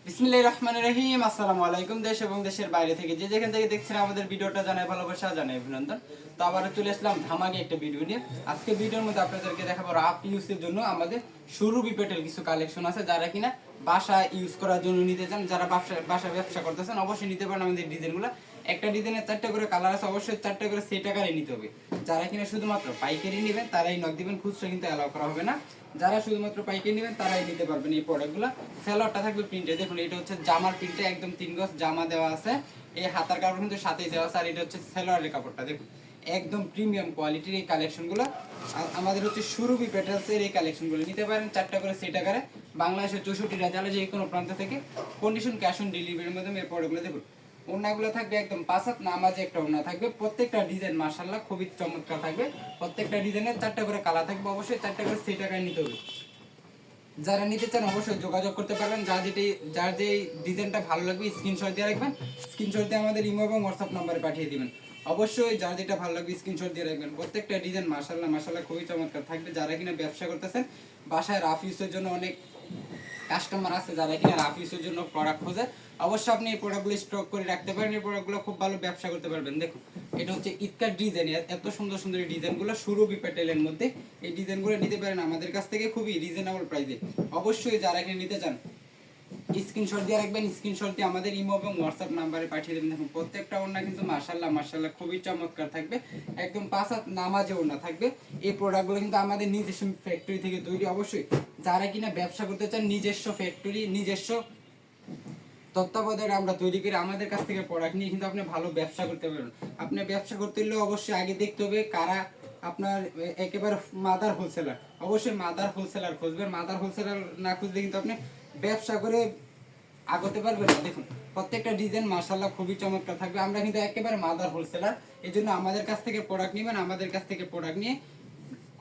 বিসমিল্লাহির রহমানির রহিম। আসসালামু আলাইকুম। দেশ এবং দেশের বাইরে থেকে যে যেখান থেকে দেখছেন আমাদের ভিডিওটা জানাই ভালোবাসা, জানাই অভিনন্দন। তো আবারও চলে আসলাম ধামাকে একটা ভিডিও নিয়ে। আজকে ভিডিওর মধ্যে আপনাদেরকে দেখাবো রাফ ইউজের জন্য আমাদের সুরুবি পেটেল কিছু কালেকশন আছে, যারা কিনা বাসায় ইউজ করার জন্য নিতে চান, যারা বাসায় ব্যবসা করতেছেন অবশ্যই নিতে পারেন আমাদের ডিজাইনগুলো। একটা ডিজাইনের 4টা করে কালার আছে, অবশ্যই 4টা করে সেট আকারে নিতে হবে। যারা কিনা শুধুমাত্র পাইকারি নেবেন তারাই নক দিবেন, খুচরা কিন্তু অ্যালাউ করা হবে না। যারা শুধুমাত্র পাইকারি নেবেন তারাই নিতে পারবেন এই প্রোডাক্টগুলো। সেলরটা থাকবে প্রিন্টে, দেখুন এটা হচ্ছে জামার প্রিন্টে, একদম 3 গজ জামা দেওয়া আছে। এই হাতার কাপড় কিন্তু সাথেই দেওয়া আছে, আর এটা হচ্ছে সেলরের কাপড়টা দেখুন একদম প্রিমিয়াম কোয়ালিটির এই কালেকশনগুলো। আমাদের হচ্ছে সুরভি প্যাটার্নসের এই কালেকশনগুলো নিতে পারেন 4টা করে সেট আকারে। বাংলাদেশের 64টা জেলা যে কোনো প্রান্ত থেকে কন্ডিশন ক্যাশ অন ডেলিভারির মাধ্যমে এই প্রোডাক্টগুলো দেখুন। ওড়নাগুলো থাকবে একদম 5 হাত নামাজে একটা ওড়না থাকবে। প্রত্যেকটা ডিজাইন মাশাআল্লাহ খুবই চমৎকার থাকবে। প্রত্যেকটা ডিজাইনের 4টা করে কালার থাকবে, অবশ্যই 4টা করে সেট আকারে নিতে হবে। যারা নিতে চান অবশ্যই যোগাযোগ করতে পারবেন। যার যে ডিজাইনটা ভালো লাগবে স্ক্রিনশট দিয়ে রাখবেন, স্ক্রিনশট দিয়ে আমাদের ইমো এবং হোয়াটসঅ্যাপ নম্বরে পাঠিয়ে দিবেন। অবশ্যই যার যেটা ভালো লাগবে স্ক্রিনশট দিয়ে রাখবেন। প্রত্যেকটা ডিজাইন মাশাআল্লাহ খুবই চমৎকার থাকবে। যারা কিনা ব্যবসা করতেছেন, বাসায় রাফ ইউজের জন্য অনেক কাস্টমার আছে যারা কিনা রাফ ইউজের জন্য প্রোডাক্ট খোঁজে, অবশ্যই আপনি এই প্রোডাক্টগুলো স্টক করে রাখতে পারেন। এই প্রোডাক্টগুলো খুব ভালো ব্যবসা করতে পারবেন। দেখুন এটা হচ্ছে ঈদকার ডিজাইন, এত সুন্দর সুন্দর এই ডিজাইনগুলো সুরভি প্যাটেলের মধ্যে। এই ডিজাইনগুলো নিতে পারেন আমাদের কাছ থেকে খুবই রিজনেবল প্রাইসে। অবশ্যই যারা এখানে নিতে চান স্ক্রিনশট দিয়ে রাখবেন, স্ক্রিনশট দিয়ে আমাদের ইমো এবং হোয়াটসঅ্যাপ নাম্বারে পাঠিয়ে দেবেন। দেখুন প্রত্যেকটা ওড়না কিন্তু মাশাআল্লাহ খুবই চমৎকার থাকবে, একদম 5 হাত নামাজে ওড়না থাকবে। এই প্রোডাক্টগুলো কিন্তু আমাদের নিজস্ব ফ্যাক্টরি থেকে তৈরি। অবশ্যই যারা কিনা ব্যবসা করতে চান নিজস্ব ফ্যাক্টরি, নিজস্ব তত্ত্বাবধানে আমরা তৈরি করে আমাদের কাছ থেকে প্রোডাক্ট নিয়ে কিন্তু আপনি ভালো ব্যবসা করতে পারবেন। আপনি ব্যবসা করতে হলে অবশ্যই আগে দেখতে হবে কারা আপনার একেবারে মাদার হোলসেলার। অবশ্যই মাদার হোলসেলার খুঁজবেন, মাদার হোলসেলার না খুঁজলে কিন্তু আপনি ব্যবসা করে আগতে পারবেন না। দেখুন প্রত্যেকটা ডিজাইন মাশাআল্লাহ খুবই চমৎকার থাকবে। আমরা কিন্তু একেবারে মাদার হোলসেলার, এই জন্য আমাদের কাছ থেকে প্রোডাক্ট নেবেন। আমাদের কাছ থেকে প্রোডাক্ট নিয়ে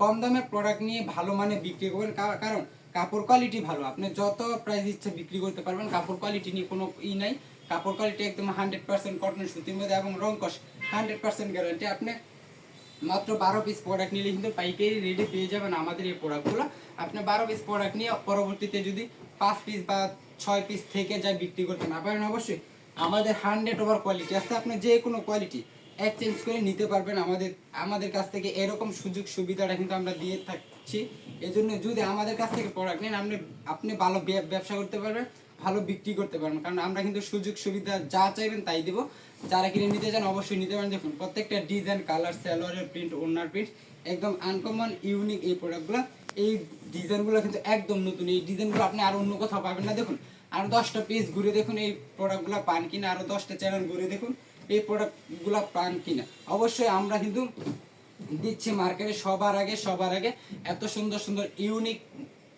কম দামে প্রোডাক্ট নিয়ে ভালো মানে বিক্রি করবেন। কারণ কাপড় কোয়ালিটি ভালো, আপনি যত প্রাইস ইচ্ছে বিক্রি করতে পারবেন। কাপড় কোয়ালিটি নিয়ে কোনো নাই, কাপড় কোয়ালিটি একদম 100% কটন সুতির মধ্যে এবং রং কস 100% গ্যারান্টি। আপনি মাত্র 12 পিস প্রোডাক্ট নিলে কিন্তু পাইকারি রেটে পেয়ে যাবেন আমাদের এই প্রোডাক্টগুলো। আপনি 12 পিস প্রোডাক্ট নিয়ে পরবর্তীতে যদি 5 পিস বা 6 পিস থেকে যা বিক্রি করতে না পারেন, অবশ্যই আমাদের 100 ওভার কোয়ালিটি আছে, আপনি যে কোনো কোয়ালিটি এক্সচেঞ্জ করে নিতে পারবেন আমাদের কাছ থেকে। এরকম সুযোগ সুবিধাটা কিন্তু আমরা দিয়ে থাকছি। এই জন্য যদি আমাদের কাছ থেকে প্রোডাক্ট নেন আপনি ভালো ব্যবসা করতে পারবেন, ভালো বিক্রি করতে পারবেন। কারণ আমরা কিন্তু সুযোগ সুবিধা যা চাইবেন তাই দেব। যারা কিনে নিতে চান অবশ্যই নিতে পারেন। দেখুন প্রত্যেকটা ডিজাইন, কালার, সালোয়ারের প্রিন্ট, ওড়নার প্রিন্ট একদম আনকমন ইউনিক এই প্রোডাক্টগুলো। এই ডিজাইনগুলো কিন্তু একদম নতুন, এই ডিজাইনগুলো আপনি আর অন্য কোথাও পাবেন না। দেখুন আরো 10টা পেজ ঘুরে দেখুন এই প্রোডাক্টগুলো পান কিনা, আরো 10টা চ্যানেল ঘুরে দেখুন এই প্রোডাক্টগুলো পান কিনা। অবশ্যই আমরা কিন্তু দিচ্ছি মার্কেটে সবার আগে এত সুন্দর সুন্দর ইউনিক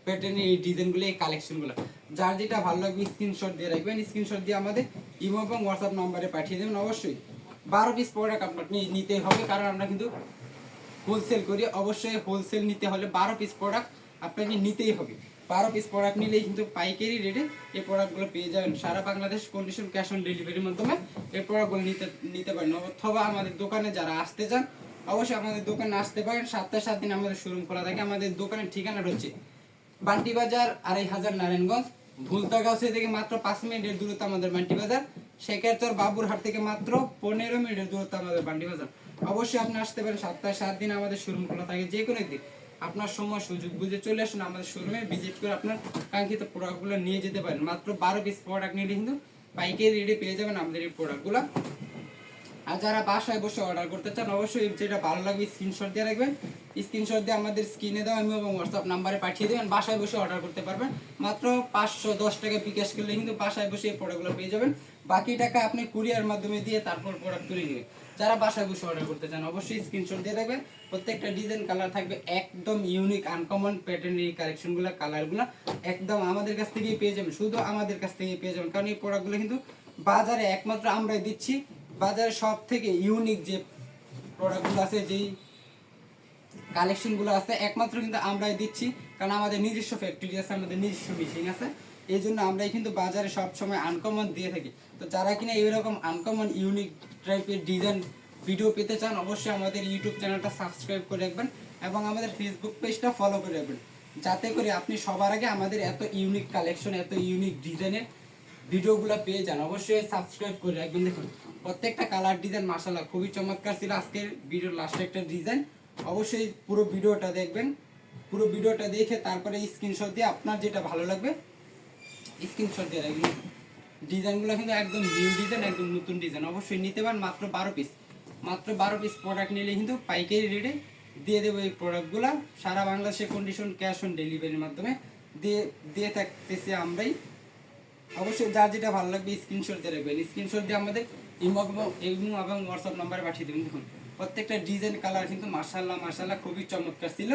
প্যাটার্নের এই ডিজাইনগুলো, এই কালেকশনগুলো। যার যেটা ভালো লাগবে স্ক্রিনশট দিয়ে রাখবেন, স্ক্রিনশট দিয়ে আমাদের ইমো এবং হোয়াটসঅ্যাপ নম্বরে পাঠিয়ে দেবেন। অবশ্যই 12 পিস প্রোডাক্ট আপনার নিতেই হবে, কারণ আমরা কিন্তু হোলসেল করি। অবশ্যই হোলসেল নিতে হলে 12 পিস প্রোডাক্ট আপনাকে নিতেই হবে। 12 পিস প্রোডাক্ট নিলেই কিন্তু পাইকারি রেটে এই প্রোডাক্টগুলো পেয়ে যাবেন। সারা বাংলাদেশ কন্ডিশন ক্যাশ অন ডেলিভারির মাধ্যমে এই প্রোডাক্টগুলো নিতে পারেন। অথবা আমাদের দোকানে যারা আসতে চান অবশ্যই আমাদের দোকানে আসতে পারেন। সপ্তাহে 7 দিন আমাদের শোরুম খোলা থাকে। আমাদের দোকানের ঠিকানা হচ্ছে বান্টি বাজার 2500 নারায়ণগঞ্জ। ভুলতাগাছি থেকে মাত্র 5 মিনিটের দূরত্ব আমাদের বান্টি বাজার। শেখেরচর বাবুরহাট থেকে মাত্র 15 মিনিটের দূরত্ব আমাদের বান্টি বাজার। অবশ্যই আপনি আসতে পারেন, সপ্তাহে 7 দিন আমাদের শোরুম খোলা থাকে। যে কোনো দিন আপনার সময় সুযোগ বুঝে চলে আসুন আমাদের শোরুমে, ভিজিট করে আপনার কাঙ্ক্ষিত প্রোডাক্টগুলো নিয়ে যেতে পারেন। মাত্র 12 পিস প্রোডাক্ট নিলে কিন্তু পাইকারি রেটে পেয়ে যাবেন আমাদের এই প্রোডাক্টগুলো। আর যারা বাসায় বসে অর্ডার করতে চান অবশ্যই যেটা ভালো লাগবে স্ক্রিনশট দিয়ে রাখবেন, স্ক্রিনশট দিয়ে আমাদের স্ক্রিনে দেওয়া ইমো এবং হোয়াটসঅ্যাপ নাম্বারে পাঠিয়ে দেবেন। বাসায় বসে অর্ডার করতে পারবেন। মাত্র 510 টাকা বিকাশ করলে কিন্তু বাসায় বসে এই প্রোডাক্টগুলো পেয়ে যাবেন। বাকি টাকা আপনি কুরিয়ার মাধ্যমে দিয়ে তারপর প্রোডাক্ট তুলে নেবেন। যারা বাসায় বসে অর্ডার করতে চান অবশ্যই স্ক্রিনশট দিয়ে রাখবেন। প্রত্যেকটা ডিজাইন কালার থাকবে একদম ইউনিক আনকমন প্যাটার্নের এই কালেকশনগুলো, কালারগুলো একদম আমাদের কাছ থেকেই পেয়ে যাবেন, শুধু আমাদের কাছ থেকেই পেয়ে যাবেন। কারণ এই প্রোডাক্টগুলো কিন্তু বাজারে একমাত্র আমরাই দিচ্ছি। বাজারে সব থেকে ইউনিক যে প্রোডাক্টগুলো আছে, যেই কালেকশনগুলো আছে একমাত্র কিন্তু আমরাই দিচ্ছি। কারণ আমাদের নিজস্ব ফ্যাক্টরি আছে, আমাদের নিজস্ব মেশিন আছে। এই জন্য আমরাই কিন্তু বাজারে সবসময় আনকমন দিয়ে থাকি। তো যারা কিনা এইরকম আনকমন ইউনিক টাইপের ডিজাইন ভিডিও পেতে চান অবশ্যই আমাদের ইউটিউব চ্যানেলটা সাবস্ক্রাইব করে রাখবেন এবং আমাদের ফেসবুক পেজটা ফলো করে রাখবেন, যাতে করে আপনি সবার আগে আমাদের এত ইউনিক কালেকশন, এত ইউনিক ডিজাইনের ভিডিওগুলো পেয়ে যান। অবশ্যই সাবস্ক্রাইব করে রাখবেন। দেখুন প্রত্যেকটা কালার ডিজাইন মাশাআল্লাহ খুবই চমৎকার ছিল। আজকের ভিডিওর লাস্টে একটা ডিজাইন, অবশ্যই পুরো ভিডিওটা দেখবেন। পুরো ভিডিওটা দেখে তারপরে স্ক্রিনশট দিয়ে আপনার যেটা ভালো লাগবে স্ক্রিনশট দিয়ে রাখবেন। ডিজাইনগুলো কিন্তু একদম নিউ ডিজাইন, একদম নতুন ডিজাইন। অবশ্যই নিতে পারেন। মাত্র 12 পিস প্রোডাক্ট নিলে কিন্তু পাইকারি রেটে দিয়ে দেবো এই প্রোডাক্টগুলো। সারা বাংলাদেশে কন্ডিশন ক্যাশ অন ডেলিভারির মাধ্যমে দিয়ে থাকতেছি আমরাই। অবশ্যই যার যেটা ভালো লাগবে স্ক্রিনশট দিয়ে রাখবেন। স্ক্রিনশট দিয়ে আমাদের ইমো এবং হোয়াটসঅ্যাপ নাম্বারে পাঠিয়ে দেবেন। দেখুন প্রত্যেকটা ডিজাইন কালার কিন্তু মাশাআল্লাহ খুবই চমৎকার ছিল।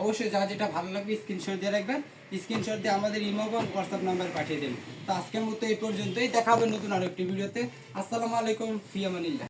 অবশ্যই যার যেটা ভালো লাগবে স্ক্রিনশট দিয়ে রাখবেন। স্ক্রিনশট দিয়ে আমাদের ইমো এবং হোয়াটসঅ্যাপ নাম্বারে পাঠিয়ে দেবেন। তো আজকের মতো এই পর্যন্তই, দেখা হবে নতুন আরেকটি ভিডিওতে। আসসালামু আলাইকুম, ফি আমানিল্লাহ।